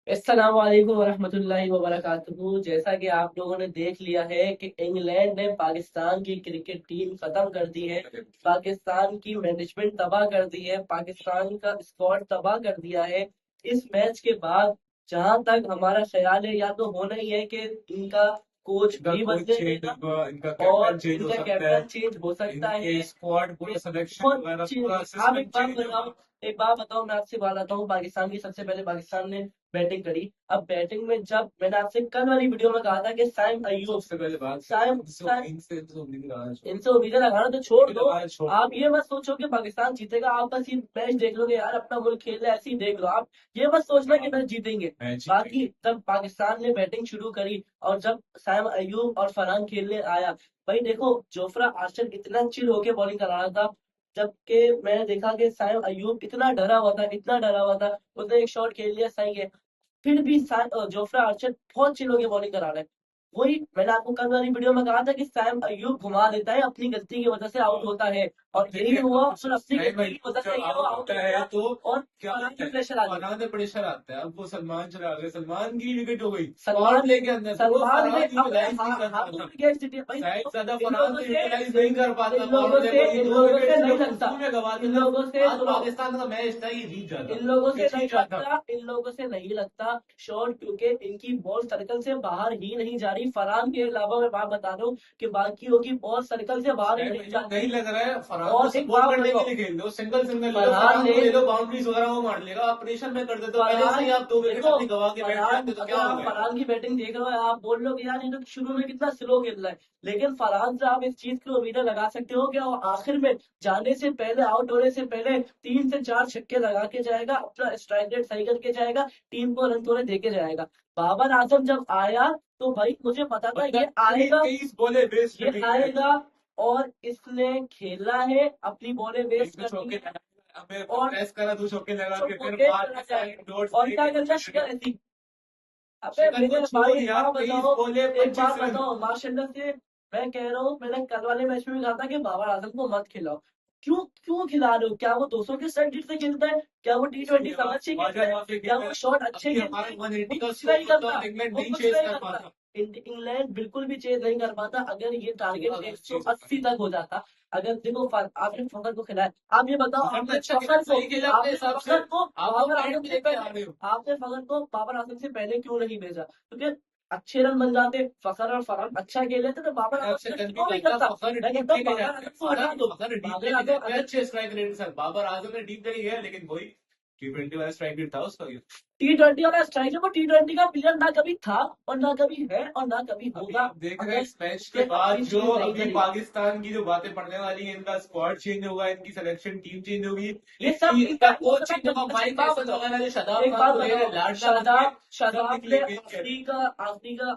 अस्सलाम वालेकुम वरहमतुल्लाहि वबरकातुहू। जैसा कि आप लोगों ने देख लिया है कि इंग्लैंड ने पाकिस्तान की क्रिकेट टीम खत्म कर दी है। पाकिस्तान की मैनेजमेंट तबाह कर दी है, पाकिस्तान का स्क्वाड तबाह कर दिया है। इस मैच के बाद जहां तक हमारा ख्याल है, या तो होना ही है कि इनका कोच इनका भी कोच चेंज बदलेगा होगा, इनका और कैप्टन चेंज हो इनका सकता है, कैप्टन चेंज हो सकता इनके है। स्क्वाड पूरा सिलेक्शन बहुत वगैरह पूरा चीज आप सिस्टम एक बात चेंज बताओ, होगा। एक बात बताओ, मैं आपसे बात आता हूँ पाकिस्तान की। सबसे पहले पाकिस्तान ने बैटिंग करी। अब बैटिंग में जब मैंने आपसे कल वाली वीडियो में कहा था कि साइम अयूब, सबसे पहले बात साइम साइम इनसे उम्मीद लगाना छोड़ इनसे उम्मीदें लगाना तो छोड़ उम्मीद दो। लगाना छोड़ आप ये मत सोचो कि पाकिस्तान जीतेगा। आप बस ये मैच देख लोगे, यार अपना मुल्क खेल रहा है, ऐसे ही देख लो। आप ये मत सोचना कि मैच जीतेंगे। मैच बाकी जीतेंगे। जब पाकिस्तान ने बैटिंग शुरू करी और जब साइम अयूब और फरहान खेलने आया, भाई देखो जोफ्रा आर्चर इतना चिल होके बॉलिंग करा रहा था, जबकि मैंने देखा कि साइम अयूब इतना डरा हुआ था, इतना डरा हुआ था। उसने एक शॉट खेल लिया, सही है, फिर भी जोफ्रा आर्चर बहुत चिल होके बॉलिंग करा रहा है। वही मैंने आपको कल वाली वीडियो में कहा था कि सैम अयूब घुमा देता है, अपनी गलती की वजह से आउट होता है, और यही हुआ। और अपनी टाइम गलती की वजह से जब ये वो आउट आउट होता हो है गया तो और क्या फरहान होता की है, प्रेशर आ गई। फरहान पे प्रेशर आता है। अब वो सलमान चला गया, सलमान की विकेट हो गई, सलमान स्क्वाड लेके अंदर तो वो सलमान ने फरहान अपने यूटिलाइज नहीं कर हाथों पाता। में कैच जीती है भाई। शायद देखो ज्यादा इन फरहान लोगों को से यूटिलाइज नहीं कर पाता इन पावर लोगों प्ले से को। ये इन दो लोगों से विकेट नहीं सिर्फ लगता। शुरू में गवा इन देता, लोगों से आज सुनो, पाकिस्तान का मैच था, ये जीत जाता, इन लोगों ये से नहीं जीत जाता। लगता, इन लोगों से नहीं लगता शॉट, क्योंकि इनकी बॉल सर्कल से बाहर ही नहीं जा रही। फरहान के अलावा मैं बात बता रहा हूँ कि बाकियों की बॉल सर्कल से बाहर ही नहीं नहीं जाती। लग रहा है फरहान को और एक सपोर्ट बात करने के बताओ, लिए खेल लो, सिंगल सिंगल ले लो, फरहान फरहान ने को ले लो, बाउंड्रीज वगैरह वो मार लेगा। आप प्रेशर में कर देते हो, पहले से फरहान ही आप दो विकेट देखो, अपनी गवा के बैठ फरहान जाते तो क्या अगर हो आप गया। फरहान की बैटिंग देख रहे हो, आप बोल लो कि यार ये तो शुरू में कितना स्लो खेल रहा है, लेकिन फरहान से आप इस चीज की उम्मीदें लगा सकते हो कि वो आखिर में जाने से पहले, आउट होने से पहले 3 से 4 छक्के लगा के जाएगा, अपना स्ट्राइक रेट सही करके जाएगा, टीम को रन थोड़े देके जाएगा। बाबर आजम जब आया तो भाई मुझे पता था बंदा ये आएगा, 23 बॉले वेस्ट ये करके गया, आएगा, और इसने खेलना है, अपनी बॉलें एक वेस्ट दो करनी चौके है हमें और प्रेस करा, दो चौके लगा के फिर चौके बाद चला में जाएगा। साइड डॉट्स और क्या लेके करना चले शिखर गए। ऐसी। अबे शिखर को मेरे छोड़ भाई एक दिया, बात 23 बताओ, बॉले एक बात 25 रन। बताओ, माशाल्लाह से मैं कह रहा हूँ, मैंने कल वाले मैच में भी कहा था कि बाबर आजम को मत खिलाओ। क्यों क्यों खिला रहे हो? क्या वो 200 के स्ट्राइक से खेलता है? क्या वो T20 इसके समझ बाद से खेलता वाजह है? माफी क्या कहता वो है शॉट अच्छे अभी खेलता हमारा है? वो 180 का कुछ स्कोर नहीं होता करता, इंग्लैंड वो नहीं कुछ चेस नहीं कर करता। पाता। इंग्लैंड बिल्कुल भी चेज नहीं कर पाता। अगर ये पूरा टारगेट मैच चेस कर 180 तक हो जाता, अगर देखो आपने फखर को खिलाया, आप ये बताओ, पाता। आपने अच्छा खेला, फखर को सही खेला अपने आपने हिसाब से। फखर को आप लोग बाबर पॉइंट आजम भी से लेके आ पहले रहे हो। आपने फखर को बाबर आजम से पहले क्यों नहीं भेजा? क्योंकि अच्छे रन बन जाते, फखर और फरहान अच्छा खेल लेते तो बाबर मैंने आजम आपसे से कल भी क्यों नहीं कहा था, करता। फखर मैं डीप कहता हूँ लेके बाबर जाते हैं, आजम को हटा दो। फखर डीप बाबर लेके आजम जाते हैं, अगर अच्छे स्ट्राइक रेट के साथ। बाबर आजम ने डीप लेके गया, लेकिन वही T20 वाला स्ट्राइक रेट था उसका। T20 वाला स्ट्राइक है, वो T20 का प्लेयर ना कभी था और ना कभी है और ना कभी अभी होगा। आप देख रहे हैं अगर इस मैच के उसने बाद अपनी जो चीज नहीं अभी करी। पाकिस्तान की जो बातें पड़ने वाली है, इनका स्क्वाड चेंज होगा, इनकी सिलेक्शन टीम चेंज होगी, ये सब इनका इनका कोच पता चेंज होगा, अच्छा एक माइक बात टायसन बताओ, वगैरह जो शादाब एक खान बात को लेकर बताओ, लाडला बन गए, सब शादाब ने निकलेंगे इनके।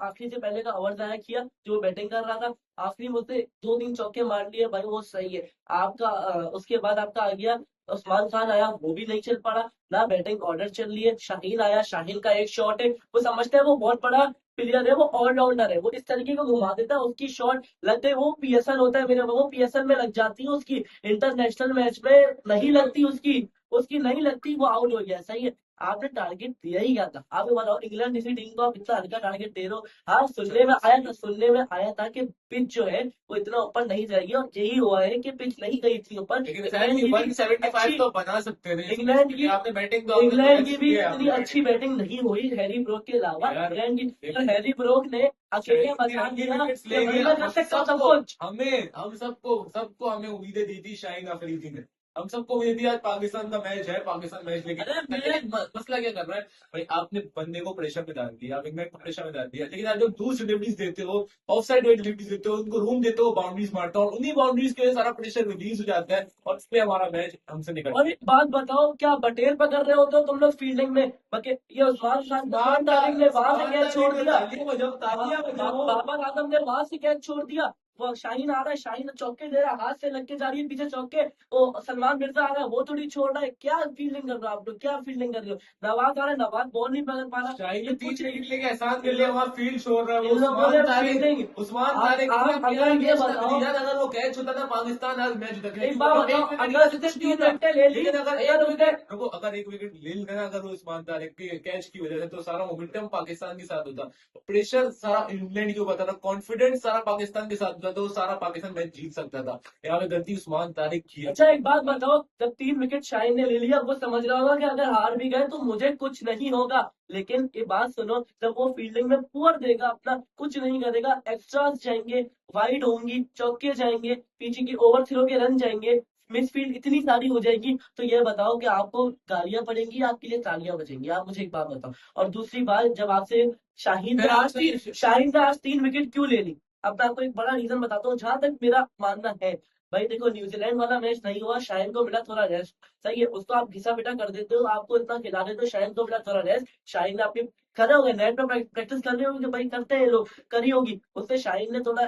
आखिरी से पहले का ओवर जाया किया, जो बैटिंग कर रहा था। आखिरी मुझसे 2-3 चौके मार लिए भाई, वो सही है। आपका उसके बाद आपका आ गया उस्मान खान, आया, वो भी नहीं चल पड़ा। ना बैटिंग ऑर्डर चल रही है। शाहीन आया, शाहीन का एक शॉट है, वो समझते हैं वो बहुत बड़ा प्लेयर है, वो ऑलराउंडर है, वो इस तरीके को घुमा देता है, उसकी शॉट लगते वो पीएसएल होता है मेरे, वो पीएसएल में लग जाती है उसकी, इंटरनेशनल मैच में नहीं लगती उसकी, उसकी नहीं लगती, वो आउट हो गया, सही है। आपने टारगेट दिया ही क्या था? आप ये बताओ, इंग्लैंड जैसी टीम को आप इतना हल्का टारगेट दे रहे हो। हाँ, सुनने में आया था कि पिच जो है वो इतना ऊपर नहीं जाएगी, और यही हुआ है कि पिच नहीं गई इतनी ऊपर। लेकिन इंग्लैंड की भी 175 अच्छी तो बना सकते थे, इंग्लैंड की आपने बैटिंग तो आपने तो इंग्लैंड की ऐसी भी की है इतनी आपने। अच्छी बैटिंग नहीं हुई हैरी ब्रोक के अलावा। यार इंग्लैंड की देखो, और हैरी ब्रोक ने अकेले शाहीन ने बता इतनी दिया विकेट्स कि ले भाई लिया, मैं कर हम सकता हूँ सब सबको, कुछ। हमें हम सबको सबको हमें उम्मीदें दी थी शाहीन अफरीदी ने। हम सबको उम्मीद थी आज पाकिस्तान का मैच है, पाकिस्तान मैच लेके अरे जाएगा। मैं लेकिन मसला क्या कर रहा है भाई, आपने बंदे को प्रेशर में डाल दिया, आप इंग्लैंड को प्रेशर में डाल दिया, लेकिन आप जब दूसरी डिलीवरीज देते हो, ऑफ साइड वाली डिलीवरीज देते हो, उनको रूम देते हो, बाउंड्रीज मारते हो, और उन्हीं बाउंड्रीज के लिए सारा प्रेशर रिलीज हो जाता है, और इसलिए हमारा मैच हमसे निकल और जाता एक बात बताओ, क्या बटेर पकड़ रहे होते हो तुम लोग फील्डिंग में? ये उस्मान तारिक ने वहां से कैच छोड़ दिया, है। तालियां बजाओ, तालियां बजाओ। बाबर आजम ने वहां से कैच छोड़ दिया। वो शाहीन आ रहा है, शाहीन चौके दे रहा है, हाथ से लग के जा रही है पीछे चौके, वो सलमान मिर्जा आ रहा है, वो थोड़ी छोड़ रहा है। क्या फील्डिंग कर रहे हो आप लोग, क्या फील्डिंग कर रहे हो? नवाज आ रहा है, नवाज बॉल नहीं पकड़ पा रहा, शाही ये ने 3 कुछ नहीं। विकेट लेके एहसान कर इन लिया, लोग वहां फील्ड छोड़ रहा है वो इन लोगों ने फील्डिंग, उस्मान आप तारिक इतना आप प्यारा अगर ये कैच था बताओ, यार, अगर वो कैच होता था पाकिस्तान आज मैच जीता, एक क्योंकि वो बार तो बताओ, एक विकेट की अगर वजह से उसने कुछ नहीं 3 होता। विकेटें ले ली, लेकिन अगर अगर एक उसने, विकेट रुको, अगर एक विकेट ले लेते ना अगर वो उस्मान तारिक के कैच की वजह से, तो सारा मोमेंटम पाकिस्तान के साथ होता, प्रेशर सारा इंग्लैंड के ऊपर था, कॉन्फिडेंस सारा पाकिस्तान के साथ होता, तो सारा पाकिस्तान मैच जीत सकता था। यहाँ पे गलती उस्मान तारिक की है। अच्छा एक बात बताओ, जब 3 विकेट शाहीन ने ले लिया, वो समझ रहा होगा कि अगर हार भी गए तो मुझे कुछ नहीं होगा। लेकिन ये बात सुनो, जब वो फील्डिंग में पुअर देगा अपना, कुछ नहीं करेगा, एक्स्ट्रास जाएंगे, वाइड होंगी, चौके जाएंगे, पीछे की ओवर थ्रो के रन जाएंगे, मिसफील्ड इतनी सारी हो जाएगी, तो ये बताओ कि आपको गालियां पड़ेंगी, आपके लिए तालियां बजेंगी? आप मुझे एक बात बताओ। और दूसरी बात, जब आपसे शाहीन फिर ने आज आपसे तीन शाहीन ने आज 3 विकेट क्यों ले ली, अब मैं आपको एक बड़ा रीजन बताता हूँ, जहां तक मेरा मानना है। भाई देखो, न्यूजीलैंड वाला मैच नहीं हुआ, शाहिन को मिला थोड़ा रेस्ट, सही है, उसको आप घिसा पिटा कर देते हो, आपको इतना खिला देते हो, शाहिन को मिला थोड़ा रेस्ट, शाहिन ने अपनी करे होंगे नेट पे प्रैक्टिस कर रहे होंगे, जो भाई करते हैं लोग, करी होगी, उससे शाहिन ने थोड़ा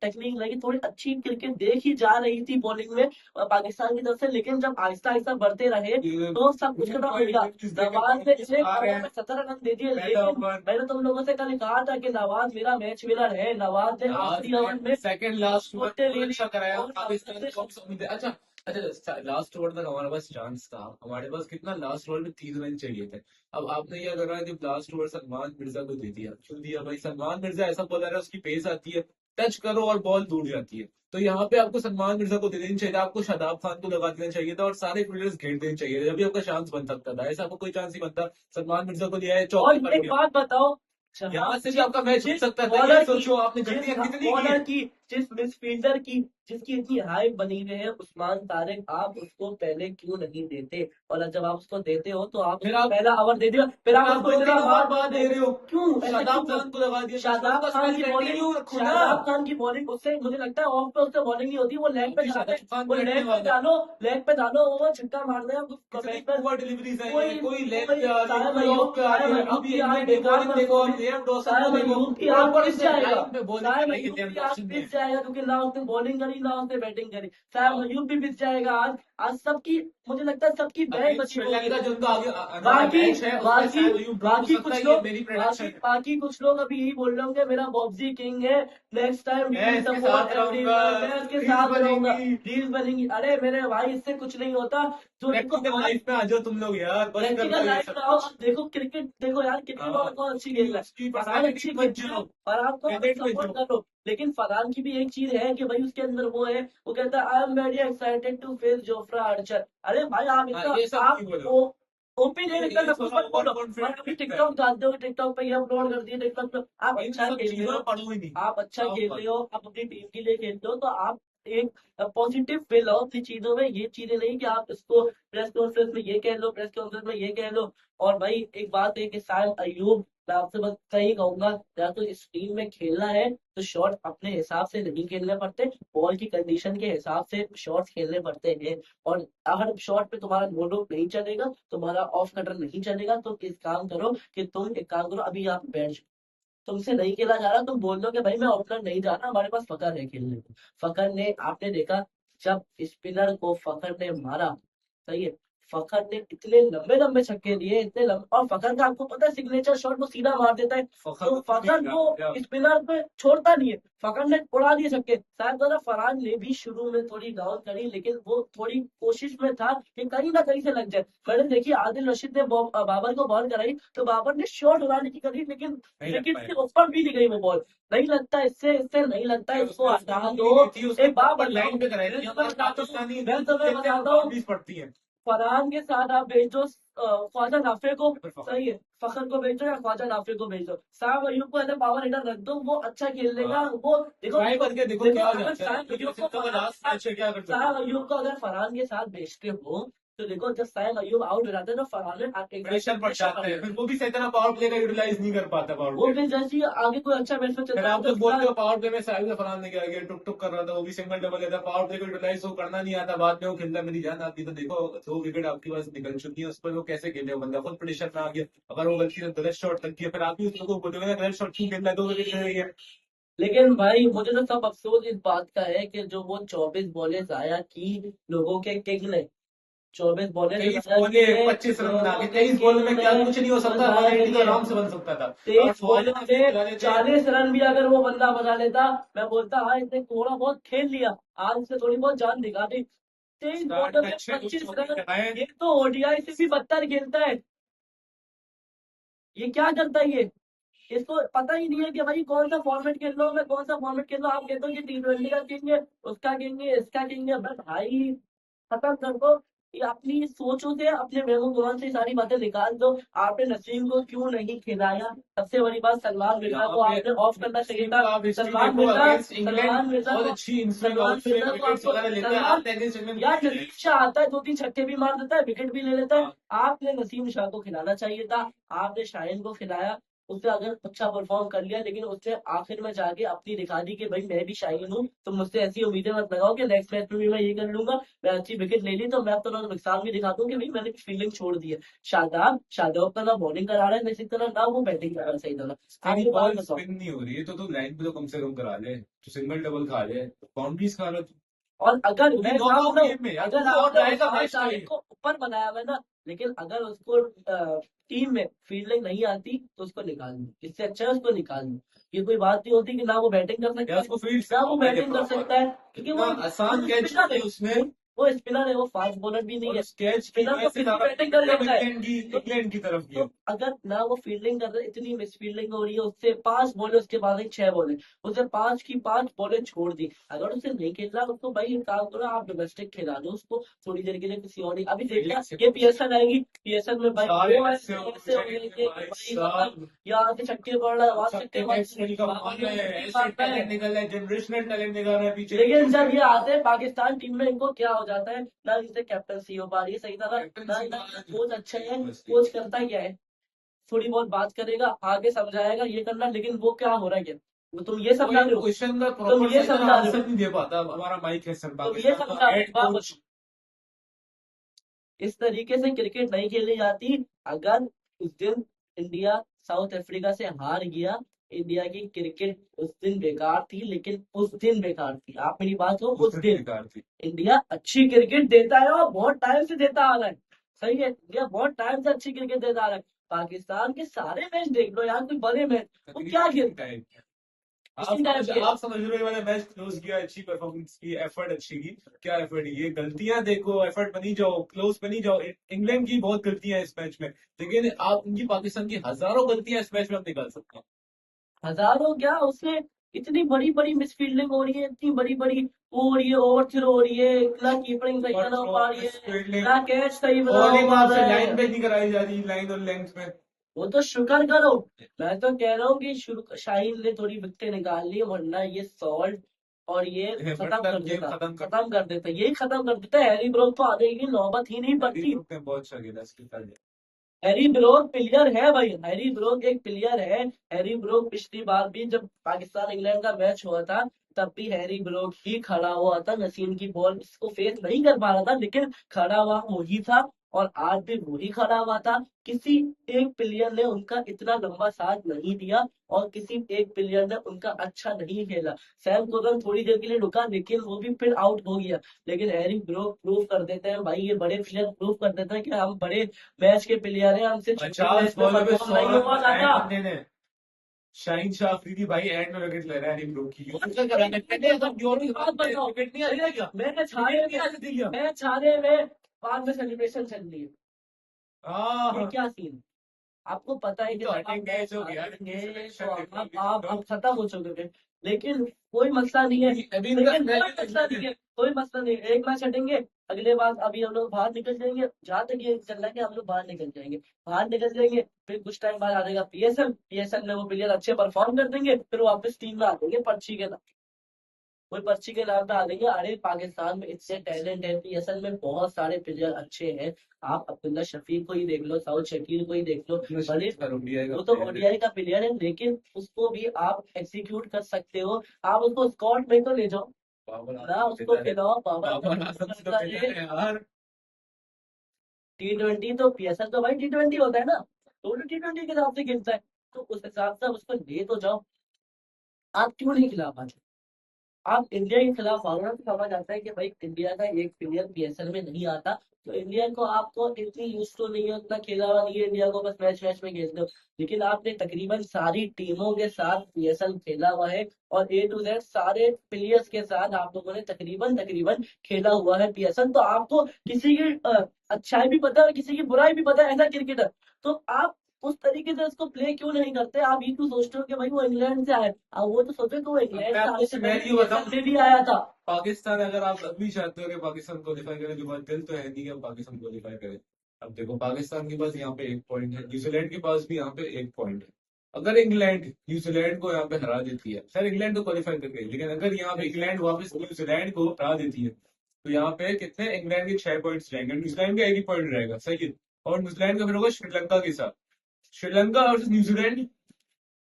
टेक्निक लगी, थोड़ी अच्छी क्रिकेट देखी जा रही थी बॉलिंग में पाकिस्तान की तरफ से, लेकिन जब आहिस्ता आहिस्ता बढ़ते रहे तो सब कुछ खत्म हो गया। नवाज ने एक ओवर में 17 रन दे दिए, लेकिन मैंने तुम लोगों से कल कहा था कि नवाज मेरा मैच विनर है, नवाज ने आखिरी ओवर में सेकंड लास्ट ओवर छक्के ले लिए अच्छा कराया और पाकिस्तान नवाज को, कम उम्मीद है। अच्छा अच्छा, लास्ट ओवर तक हमारे पास चांस था, हमारे पास कितना लास्ट ओवर में 3 रन चाहिए थे। अब आपने ये करा कि लास्ट ओवर सलमान मिर्जा को दे दिया, क्यों दिया भाई? सलमान मिर्जा ऐसा बॉलर है, उसकी पेस आती है, टच करो और बॉल दूर जाती है, तो यहाँ पे आपको सलमान मिर्जा को दे देनी चाहिए था, आपको शादाब खान को लगा देना चाहिए था, और सारे फील्डर्स घेर देने चाहिए थे, जब भी आपका चांस बन सकता था। ऐसा आपको कोई चांस नहीं बनता। सलमान मिर्जा को लिया है, चौके और पर एक बात बताओ, यहाँ से भी आपका मैच हो जिस सकता था। ये बॉलर की सोचो आपने जिस गलतियां कितनी की बॉलर है। की जिस मिडफील्डर की जिसकी इतनी हाइप बनी हुई है, उस्मान तारिक, आप उसको पहले क्यों नहीं देते? और जब आप उसको देते हो तो आप फिर उसको आप पहला ओवर दे दिया, फिर फिर आप आप उसको 2-3 इतना ओवर मार बाद दे रहे हो, क्यों? ऐसा क्यों शादाब कर? खान को लगा दिया, शादाब खान की बॉलिंग कंटिन्यू रखो ना। शादाब खान की बॉलिंग उससे मुझे लगता है ऑफ पे उससे बॉलिंग नहीं होती, वो लेग पे अभी डाले, शादाब खान वो बैठने लेग पे वाला है, डालो, लेग पे डालो, वो छक्का मार दे, कितनी बैट्समैन पुअर डिलीवरीज है ये, कोई कोई लेग कोई पे आ रही है, साहब कोई ऑफ अयूब पे आ रही साहब है। अयूब अब की ये आज इनकी बेकार बॉलिंग देखो, परफॉर्मेंस, लियाम डॉसन को साहब देखो, अयूब की आज प्रॉपर पिस से जाएगा, लाइन पे बॉलिंग साहब कराई है अयूब लियाम की आज डॉसन ने। पिस जाएगा, क्योंकि ना उसने बॉलिंग करी ना उसने बैटिंग करी, साहब अयूब भी पिस जाएगा आज। आज सबकी, मुझे लगता है सबकी बैंड अगेंस्ट बची होगी। श्रीलंका जो उनका आगे आने वाला बाकी मैच है, उसमें बाकी शायद अयूब ड्रॉप हो बाकी सकता कुछ है, ये लोग मेरी बाकी प्रेडिक्शन है। बाकी कुछ लोग अभी यही बोल रहे होंगे मेरा बॉब्जी किंग है, नेक्स्ट टाइम मैं ही इसके सपोर्ट साथ रहूंगा, एवरीवन, मैं इसके रील्स साथ रहूंगा, बनेंगी। रील्स बनेंगी। अरे मेरे भाई, इससे कुछ नहीं होता। जो देखो प्रैक्टिकल हमारा लाइफ में आ जाओ तुम लोग यार, बस कर प्रैक्टिकल दो ये लाइफ सब में आओ, कुछ। अब देखो क्रिकेट, देखो यार क्रिकेट और कौन अच्छी खेल रहा है, उसकी फरहान अच्छी पर्सनैलिटी खेल मत रहा है, जाओ, फरहान को कैडेट मत सपोर्ट जाओ। कर लो। लेकिन फरहान की भी एक चीज है कि भाई उसके अंदर वो है, वो कहता है I am very excited to face Jofra Archer. अरे भाई आप हाँ, इतना ये सब आप नहीं बोलो, ओ ओपी नहीं निकल ये सब कुछ थोड़ा मत ओवर बोलो। और कॉन्फिडेंट कभी लगता है। टिकटॉक डालते हो, टिकटॉक पे ये अपलोड कर दिए, टिकटॉक पे आप इन अच्छा सब खेल रहे चीजों हो, में पढ़ो ही नहीं, आप अच्छा साफ खेल बात। रहे हो, आप अपनी टीम के लिए खेलते हो, तो आप एक पॉजिटिव फील लो अपनी चीजों में, ये चीजें नहीं कि आप इसको प्रेस कॉन्फ्रेंस में ये कह लो, प्रेस कॉन्फ्रेंस में ये कह लो। और भाई एक बात है कि शायद अयूब, मैं आपसे बस सही कहूंगा, या तो इस टीम में खेलना है तो शॉट अपने हिसाब से नहीं खेलने पड़ते, बॉल की कंडीशन के हिसाब से शॉट्स खेलने पड़ते हैं। और अगर शॉट पे तुम्हारा नो लुक नहीं चलेगा, तुम्हारा ऑफ कटर नहीं चलेगा, तो इस काम करो कि तुम एक काम करो, अभी आप बैठ जाओ, तुमसे नहीं खेला जा रहा, तुम बोल दो कि भाई मैं ओपनर नहीं जा रहा, हमारे पास फकर है खेलने को। फकर ने, आपने देखा जब स्पिनर को फकर ने मारा, सही है, फकर ने इतने लंबे लंबे छक्के दिए, इतने लंबे, और फकर का आपको पता है सिग्नेचर शॉट वो सीधा मार देता है, तो फकर को स्पिनर पे छोड़ता नहीं है, फकर ने उड़ा दिए छक्के। शायद दादा फरहान ने भी शुरू में थोड़ी डाउन करी, लेकिन वो थोड़ी कोशिश में था कि कहीं ना कहीं से लग जाए। मैंने देखी आदिल रशीद ने बाबर को बॉल कराई, तो बाबर ने शॉट उड़ाने की करी, लेकिन नहीं लग विकेट पाया। से ऊपर भी नहीं गई वो बॉल। नहीं लगता, इससे इससे नहीं लगता, इसको हटा दो। एक बात बताओ, लाइन पे कराई थी, मैं हमारे बताता हूँ पाकिस्तानी मैं तुम्हें खेलते हैं, बताता हूँ, बाउंड्रीज पड़ती हैं। फरहान के साथ आप भेज दो ख्वाजा नाफे को, फिर फखर। सही है, फखर को भेज दो या ख्वाजा नाफे को भेज दो, साहब अयूब को ऐसे पावर हिटर रख दो, वो अच्छा खेल लेगा। हाँ। वो देखो ट्राई देखो करके देखो देखो, क्या हो अगर जाता है, साहब क्योंकि अयूब को वैसे तो फरहान के लास्ट साथ, मैच है, क्या कर सकते साहब हो। अयूब को अगर फरहान के साथ भेजते हो, तो देखो जब साहब अयूब आउट हो जाते हैं तो फरहान ने आपके प्रेशर पड़ जाता है, फिर वो भी सही तरह पावर प्ले का यूटिलाइज नहीं कर पाता पावर वो प्ले। फिर जैसे ही आगे कोई अच्छा बैट्समैन फिर चलता है आप तो जो बोलते हो पावर प्ले में साहिल फरहान ने क्या किया, टुक टुक कर रहा था, वो भी सिंगल डबल लेता, पावर प्ले को यूटिलाइज वो करना नहीं आता, बाद में वो खेलना मेरी जान आती। तो देखो 2 विकेट आपके पास निकल चुकी है, उस पर वो कैसे खेले हो, बंदा खुद प्रेशर में आ गया। अगर वो गलती से गलत शॉट तक किया, फिर आप भी उस लोगों को बोलोगे ना गलत शॉट क्यों खेल रहा है, 2 विकेट ले रही है। लेकिन भाई मुझे तो सब अफसोस इस बात का है कि जो वो 24 बॉलें जाया की लोगों के किंग ने, 24 बॉलें जो 23 जाया बॉले की है 25 रन बना के, लोगों के 23 बॉल किंग में क्या ने, कुछ नहीं हो वो सकता, जाया 180 तो नहीं है। आराम से बन सकता था। अगर 23 फौज बॉलों में में खिला देते। 40 रन भी अगर वो बंदा बना लेता, मैं बोलता हाँ इसने थोड़ा बहुत खेल लिया, आज से थोड़ी बहुत जान दिखा दी। 23 स्टार्ट बॉलों में में अच्छे दो 25 चौके रन, लगाए। ये तो ओडीआई से भी बदतर खेलता है। ये क्या करता है ये? इसको पता ही नहीं है कि भाई कौन सा फॉर्मेट खेल लो, मैं कौन सा फॉर्मेट खेल लो। आप कहते हो कि T20 का किंग है, उसका किंग है, इसका किंग है, बट भाई खत्म कर दो। ये अपनी सोचों से, अपने मेमोरी से सारी बातें निकाल दो। आपने नसीम को क्यों नहीं खिलाया? सबसे बड़ी बात, सलमान मिर्जा यहाँ को पे आपने ऑफ करना चाहिए टीम था। का आप हिस्ट्री सलमान देखो, मिर्जा, अगेंस्ट इंग्लैंड सलमान मिर्जा बहुत को, अच्छी in swing Salman out swing Mirza को विकेट्स आपको, वगैरह लेता है। सलमान, आपने अगेंस्ट इंग्लैंड यार नहीं नसीम खेले। शाह आता है, 2-3 छक्के भी मार देता है, विकेट भी ले लेता है। हाँ, आपने नसीम शाह को खिलाना चाहिए था। आपने शाहीन को खिलाया, उसने अगर अच्छा परफॉर्म कर लिया, लेकिन उसने आखिर में जाके अपनी दिखा दी कि भाई मैं भी शाहीन हूँ, तो मुझसे ऐसी उम्मीदें मत लगाओ कि नेक्स्ट मैच में भी मैं ये कर लूंगा। मैं अच्छी विकेट ले ली तो मैं अपना नुकसान भी दिखा दूं कि भाई मैंने फील्डिंग छोड़ दी है। शादाब शादाब का ना बॉलिंग करा रहा है इसी तरह, ना वो बैटिंग करा रहा है सही तरह। आप तेरी ये बात बॉल बताओ। स्पिन नहीं हो रही है तो तू लाइन पे तो कम से कम करा ले, तो सिंगल डबल खा ले, बाउंड्रीज खा लो तू। और अगर वो भी मैं ना नॉकआउट बोलूं, गेम में यार, अगर तू और आपने जाएगा उस्मान मैच साहिब टाइम। को ऊपर बनाया हुआ है ना, लेकिन अगर उसको टीम में फील्डिंग नहीं आती तो उसको निकाल दो, इससे अच्छा है उसको निकाल दो। ये कोई बात नहीं होती कि ना वो बैटिंग कर या सकता है, उसको फील्ड ना वो सिखाओ पहले बैटिंग कर प्रॉपर। सकता है, क्योंकि इतना वो आसान कैच स्पिनर है। छोड़े उसने। वो स्पिनर है, वो फास्ट बॉलर भी नहीं और है। उस कैच की स्पिनर वजह तो से फिर भी सारा बैटिंग कर मोमेंटम लेता है। तो इंग्लैंड की तरफ तो गया। अगर ना वो फील्डिंग कर रहा है, इतनी मिस फील्डिंग हो रही है उससे, 5 बॉलें उसके पास है, 6 बॉलें, उसने 5 की 5 बॉलें छोड़ दी। अगर उसे नहीं खेलना उसको भाई एक काम करो, आप डोमेस्टिक खिला दो उसको थोड़ी देर के लिए किसी और। अभी देखना ये पीएसएल आएगी, पीएसएल में भाई सारे वो ऐसे ऐसे हो ऐसे हो जाएंगे जाएंगे कि भाई भाई मतलब साहब। यहाँ से छक्के पड़ रहा है, वहां से छक्के सबके मार नेक्स्ट लेवल का वहां मामला से है, छक्के ऐसे मारता है। टैलेंट निकल रहा है, जनरेशनल टैलेंट निकल रहा है पीछे लेकिन पीछे से। जब ये आते हैं पाकिस्तान टीम में, इनको क्या हो जाता है, ना इनसे कैप्टनसी हो पा रही है सही तरह, ना कैप्टनसी इनका का कोच अच्छा है। बस कोच करता क्या है, थोड़ी बहुत बात करेगा, आगे समझाएगा ये करना, लेकिन वो क्या हो रहा है, क्या वो तुम ये कोई समझा रहे हो, क्वेश्चन का तुम प्रॉपर ये सही तरह समझा रहे हो, आंसर नहीं दे पाता हमारा माइक हैसन, तुम ये पाकिस्तान का समझा रहे हो, हेड बात कोच। बताओ। इस तरीके से क्रिकेट नहीं खेली जाती। अगर उस दिन इंडिया साउथ अफ्रीका से हार गया, इंडिया की क्रिकेट उस दिन बेकार थी, लेकिन उस दिन बेकार थी, आप मेरी बात हो, उस उस दिन दिन बेकार थी। इंडिया अच्छी क्रिकेट देता है और बहुत टाइम से देता आ रहा है। सही है, इंडिया बहुत टाइम से अच्छी क्रिकेट देता आ रहा है। पाकिस्तान के सारे मैच देख लो यार, कोई बड़े मैच, वो क्या तकरीबन खेलता है, टाइम। इसी टाइप के। आप समझ रहे हो, मैंने मैच क्लोज किया, अच्छी परफॉर्मेंस की, एफर्ट अच्छी की। क्या एफर्ट, ये गलतियां देखो, एफर्ट बनी जाओ, क्लोज बनी जाओ। इंग्लैंड की बहुत गलतियां हैं इस मैच में, लेकिन आप उनकी, पाकिस्तान की हजारों गलतियां इस मैच में आप निकाल सकते हैं। हजारों क्या, उसमें इतनी बड़ी बड़ी मिसफील्डिंग हो रही है, इतनी बड़ी बड़ी वो हो रही है, ओवर थ्रो हो रही है, ना कीपिंग सही और ना हो थ्रो, पा रही मिस है, फील्डिंग, ना कैच सही ना हो बॉलिंग पा आपसे रहा लाइन है। पे नहीं कराई जा रही, लाइन और लेंथ में। वो तो शुक्र करो। मैं तो कह रहा हूँ कि शाहीन ने थोड़ी विकेटें निकाल ली, वरना ये सॉल्ट और ये खत्म कर मतलब गेम देता, खत्म कर खत्म कर देता, यही खत्म कर देता। हैरी ब्रोक तो आने की नौबत ही नहीं हैरी पड़ती। ब्रूक ने बहुत अच्छा खेला इसके साथ। हैरी ब्रोक प्लेयर है भाई, हैरी ब्रोक एक प्लेयर है। हैरी ब्रोक पिछली बार भी जब पाकिस्तान इंग्लैंड का मैच हुआ था, तब भी हैरी ब्रोक ही खड़ा हुआ था, नसीम की बॉल इसको फेस नहीं कर पा रहा था, लेकिन खड़ा हुआ वही था। और आज भी वही खड़ा हुआ था। किसी एक प्लेयर ने उनका इतना लंबा साथ नहीं दिया, और किसी एक प्लेयर ने उनका अच्छा नहीं खेला। सैम कुरन थोड़ी देर के लिए रुका, लेकिन वो भी फिर आउट हो गया। लेकिन हैरी ब्रोक प्रूव कर देते हैं भाई, ये बड़े प्लेयर प्रूव कर देते हैं कि हम बड़े मैच के प्लेयर हैं, हमसे छोटे 50 मैच में बॉलों पे परफॉर्म 100 नहीं रन हुआ बनाए जाता। बंदे ने। शाहीन शाह अफरीदी भाई एंड में विकेट ले रहा है, हैरी ब्रूक की क्या एक कराना बात है, बताओ, एक बात बताओ, विकेट नहीं आती क्या? मैच हारे विकेट नहीं में, आती क्या? मैच हारे में बाद में सेलिब्रेशन चल रही है, ये हाँ, क्या सीन? आपको पता है ये कि तो जब आप हटेंगे मैच जो यार, इनकी हारेंगे तो सिलेक्शन आप खत्म हो चुके थे। लेकिन कोई मसला नहीं है, अभी इनका लेकिन कोई स्ट्रैटेजी मसला नहीं है, कोई मसला नहीं है। एक मैच हटेंगे, अगले बार अभी हम लोग बाहर निकल जाएंगे, जहां तक ये चल रहा है कि हम लोग बाहर निकल जाएंगे, बाहर निकल जाएंगे, फिर कुछ टाइम बाद आ जाएगा पीएसएल, पीएसएल में वो प्लेयर अच्छे परफॉर्म कर देंगे, फिर वापस टीम में आ जाएंगे पर्ची के, कोई पर्ची के नाम पे आ देंगे। अरे पाकिस्तान में इतने टैलेंट है कि असल में बहुत सारे प्लेयर अच्छे हैं। आप अब्दुल्ला शफीक को ही देख लो, साउथ शकील को ही देख लो, भले वो तो ओडीआई का प्लेयर है, लेकिन उसको भी आप एग्जीक्यूट कर सकते हो। आप उसको स्कॉट में तो ले जाओ बाबर ना, आजम उसको पिता है। खिलाओ, बाबर बाबर आजम आजम से तो करता पिता है। है यार। T20 तो पीएसएल तो भाई T20 होता है ना, तो T20 के हिसाब से खेलता है, तो उस हिसाब से आप उसको ले तो जाओ। आप क्यों नहीं खिला पाते? आप इंडिया के खिलाफ हारना तो समझ आता है कि भाई इंडिया का एक प्लेयर पीएसएल में नहीं आता, तो इंडिया को आपको इतनी यूज तो नहीं है, उतना खेला हुआ नहीं है इंडिया को, बस मैच मैच में खेलते हो। लेकिन आपने तकरीबन सारी टीमों के साथ पीएसएल खेला हुआ है, और ए टू जेड सारे प्लेयर्स के साथ आप लोगों ने तकरीबन तकरीबन खेला हुआ है पीएसएल। तो आपको किसी की अच्छाई भी पता है और किसी की बुराई भी पता है, ऐसा क्रिकेटर। तो आप उस तरीके से उसको प्ले क्यों नहीं करते? आप ये क्यों सोचते हो कि भाई वो इंग्लैंड से आए? अब वो तो सोचो कि वो इंग्लैंड मैं से आपको आने से पहले सिनेरियो बताऊं, PSL में भी आया था। पाकिस्तान अगर आप अभी चाहते हो कि पाकिस्तान क्वालिफाई करे, तो बात दिल तो है नहीं कि अब पाकिस्तान क्वालिफाई करे। अब देखो, पाकिस्तान के पास यहाँ पे 1 पॉइंट है, न्यूजीलैंड के पास भी यहाँ पे 1 पॉइंट है। अगर इंग्लैंड न्यूजीलैंड को यहाँ पे हरा देती है, खैर इंग्लैंड तो क्वालिफाई कर गई, लेकिन अगर यहाँ पे इंग्लैंड वापस न्यूजीलैंड को हरा देती है, तो यहाँ पे कितने इंग्लैंड के 6 पॉइंट्स रहेंगे, न्यूजीलैंड का 1 ही पॉइंट रहेगा, सही है। और न्यूजीलैंड का फिर होगा श्रीलंका के साथ, श्रीलंका और न्यूजीलैंड।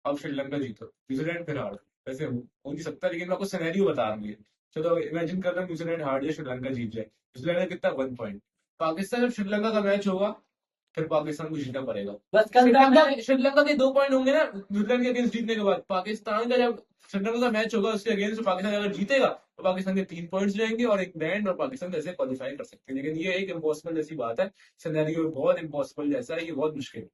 अब श्रीलंका जीतो, न्यूजीलैंड फिर हार, वैसे हो नहीं सकता, लेकिन मैं आपको सिनेरियो बता रहा हूँ ये। चलो इमेजिन कर रहा हूँ न्यूजीलैंड हार जाए, श्रीलंका जीत जाए, न्यूजीलैंड का कितना 1 पॉइंट। पाकिस्तान जब श्रीलंका का मैच होगा, फिर पाकिस्तान को जीतना पड़ेगा। बस कल का श्रीलंका के 2 पॉइंट होंगे ना न्यूजीलैंड के अगेंस्ट जीतने के बाद, पाकिस्तान का जब श्रीलंका का मैच होगा उसके अगेंस्ट पाकिस्तान अगर जीतेगा, तो पाकिस्तान के 3 पॉइंट्स रहेंगे और इंग्लैंड और पाकिस्तान ऐसे क्वालिफाई कर सकते हैं। लेकिन ये एक इम्पॉसिबल जैसी बात है, सिनेरियो बहुत इम्पॉसिबल जैसा है, ये बहुत मुश्किल है।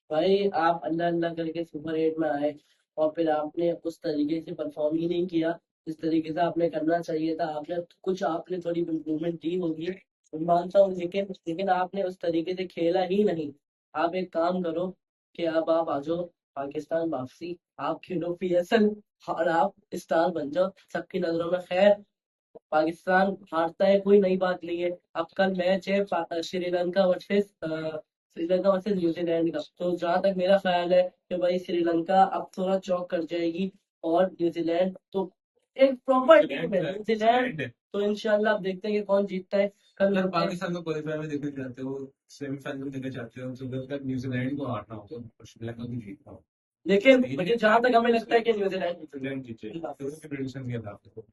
भाई आप अल्लाह अल्लाह करके सुपर 8 में आए, और फिर आपने उस तरीके से परफॉर्म ही नहीं किया जिस तरीके से आपने करना चाहिए था। आपने कुछ, आपने थोड़ी इम्प्रूवमेंट दी होगी, मैं मानता हूँ, लेकिन आपने उस तरीके से खेला ही नहीं। आप एक काम करो कि अब आप आ जाओ पाकिस्तान वापसी, आप खेलो पीएसएल, और आप स्टार बन जाओ सबकी नजरों में। खैर, पाकिस्तान हारता है कोई नई बात नहीं है। अब कल मैच है श्रीलंका वर्सेस न्यूजीलैंड का। तो जहां तक मेरा ख्याल है कि भाई श्रीलंका अब थोड़ा चौक कर जाएगी, और न्यूजीलैंड तो एक प्रॉपर टीम है न्यूजीलैंड। तो इंशाल्लाह अब देखते हैं कि कौन जीतता है कल। अगर पाकिस्तान को क्वालिफाई में देखना चाहते हो, सेमीफाइनल में देखना चाहते हो, तो जब तक न्यूजीलैंड को हारना होगा और श्रीलंका को जीतना होगा। लेकिन जहां तक हमें लगता है कि न्यूजीलैंड न्यूजीलैंड जीते, तो उसकी प्रेडिक्शन किया था आपको।